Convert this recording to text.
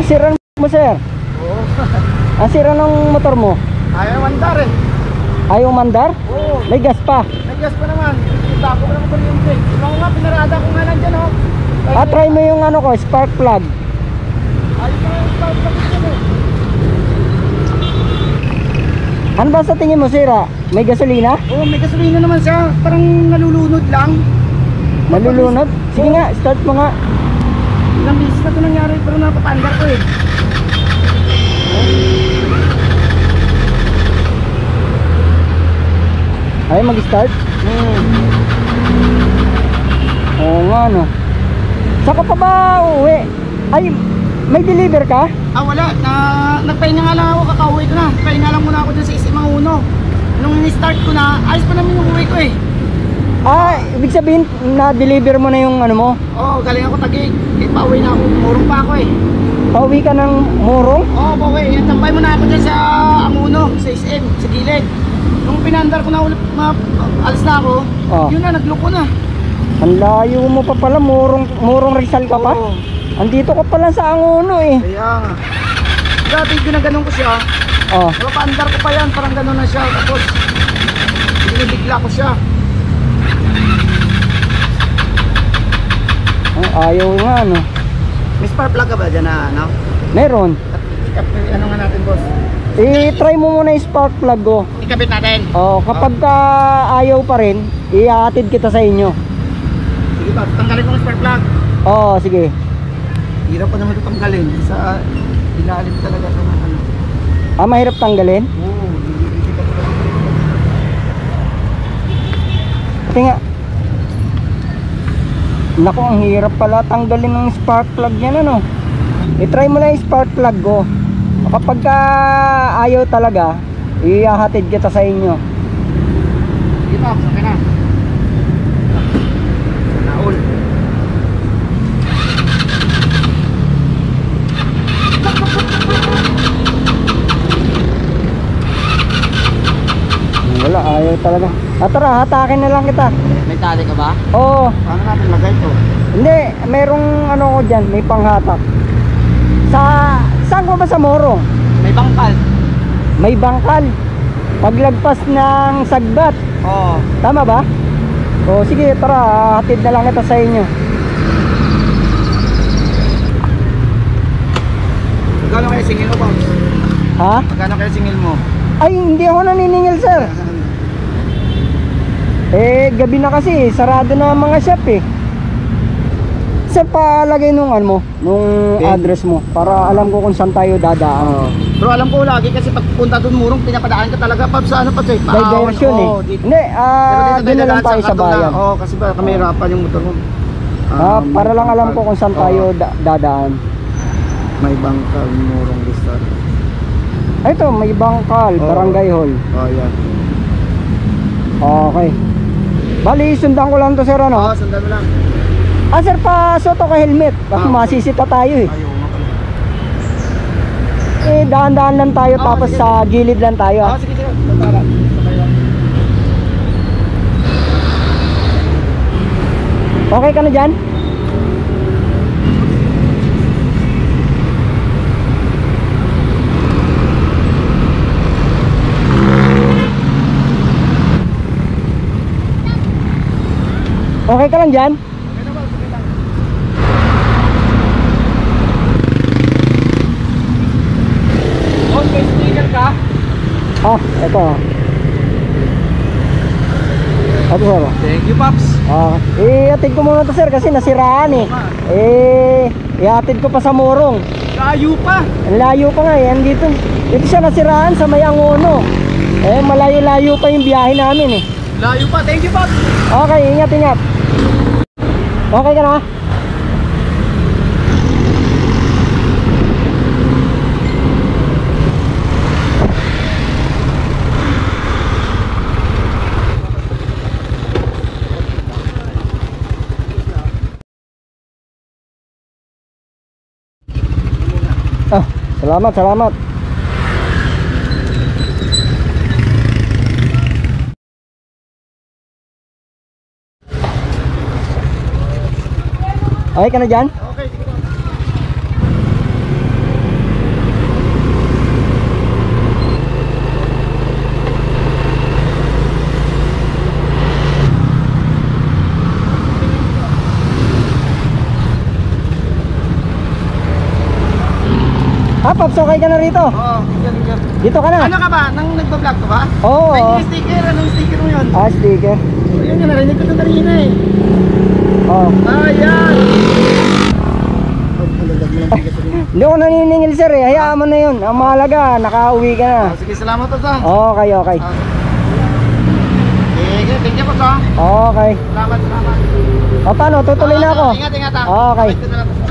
sira mo, sir? Oo. Ang sira ng motor mo? Ayaw mandar eh. Ayaw mandar? Oo. May gas pa? May gas pa naman. Bago ko naman kuryente. Ako nga, pinarada ko nga nandyan oh. Try mo yung ano ko, spark plug. Ayos na yung spark plug dyan eh. Ano ba sa tingin mo, sira? May gasolina? Oo, may gasolina naman siya. Parang nalulunod lang. Nalulunod? Sige nga, start mo nga. Ilang beses na ito nangyari pero napapandar ko eh. Ay, mag-start? Oo nga, no. Saka pa ba uuwi? Ay, may deliver ka? Ah, wala. Nagpahinga nga lang ako, kakauwi ko na. Nagpahinga lang muna ako dyan sa Isimang Uno. Nung ni-start ko na, ayos pa naman yung uwi ko eh. Ah, ibig sabihin, na-deliver mo na yung ano mo? Oo, galing ako Taguig. Eh, pauwi na ako. Murong pa ako eh. Pauwi ka ng Morong? Oo, pauwi. Tambay mo na ako dyan sa Amuno, sa SM, sa gilid. Nung pinandar ko na ulit, alis na ako, yun na, nagloko na. Ang layo mo pa pala, Morong Rizal ka pa? Oo. Andito ka pala sa Angono eh. Kaya nga. Dati ginaganon ko siya. Paandar ko pa yan, parang gano'n na siya. Tapos, binibigla ko siya. Ayaw nga, no? May spark plug ka ba dyan na ano? Meron. Ano nga natin, boss? I-try mo muna yung spark plug ko. Ikabit natin. Kapag ka ayaw pa rin, ihahatid kita sa inyo. Sige pa, tanggalin ko yung spark plug. Sige. Hirap pa naman ito tanggalin. Sa ilalim talaga ito na ano. Mahirap tanggalin? Oo. Tinga. Naku, ang hirap pala tanggalin ng spark plug yan, ano? I-try mo lang yung spark plug ko. Kapag ka ayaw talaga, ihahatid kita sa inyo. Sige pa, okay na. Naul. Wala, ayaw talaga. Tara, hatakin na lang kita. May tali ka ba? Oo. Paano natin lagay ito? Hindi, merong ano ko dyan, may panghatak. Saan ko ba sa Morong? May bangkal. May bangkal. Paglagpas ng Sagbat. Oo. Tama ba? Sige, tara, hatid na lang kita sa inyo. Magkano kaya singil mo, Pops? Ha? Magkano kaya singil mo? Ay, hindi ako naniningil, sir. Gabi na kasi, sarado na ang mga shop eh. Sir, palagay nung ano mo, nung address mo, para alam ko kung saan tayo dadaan. Pero alam ko lagi kasi pag punta doon Murong, pinapadaan ka talaga pa sa ano pa eh. Diversion eh. Hindi, doon na lang tayo sa bayan. Kasi ba kamerapan yung motor mo. Para lang alam ko kung saan tayo dadaan. May bangkal Murong Rizal. Ito, may bangkal, Barangay Hall. Yan. Okay. Bali, sundan ko lang to, sir, ano? Sundan mo lang. Sir, pasuot ka helmet. Baka masisita tayo eh. Dahan-dahan lang tayo, tapos sige. sa gilid lang tayo. Sige. Tara. Okay ka na dyan? Okay ka lang dyan? May sticker ka? Ito. Ito, sir. Thank you, Pops. Ihatid ko muna to, sir, kasi nasiraan eh. Ihatid ko pa sa Morong. Layo pa. Ang layo pa nga eh. Dito siya nasiraan sa may Angono. Malayo-layo pa yung biyahe namin eh. Layo pa. Thank you, Pops. Okay, ingat. Okay ka na? Salamat. Okay ka na dyan? Okay, sige. Paps, okay ka na rito? Oo, thank you. Dito ka na? Ano ka ba? Nang nagpa-vlog ka ba? Oo. May sticker, anong sticker mo yun? Sticker. Ayun nga, narinig ko ito kanina eh. Oo. Ayan! Hindi ko naniningil sir eh, hayaan mo na yun. Ang mahalaga, nakauwi ka na. Sige, salamat po sa. Okay, okay. Sige, thank you po sa. Okay. Salamat. O paano, tutuloy na ako? Ingat. Okay. Ito na lang po.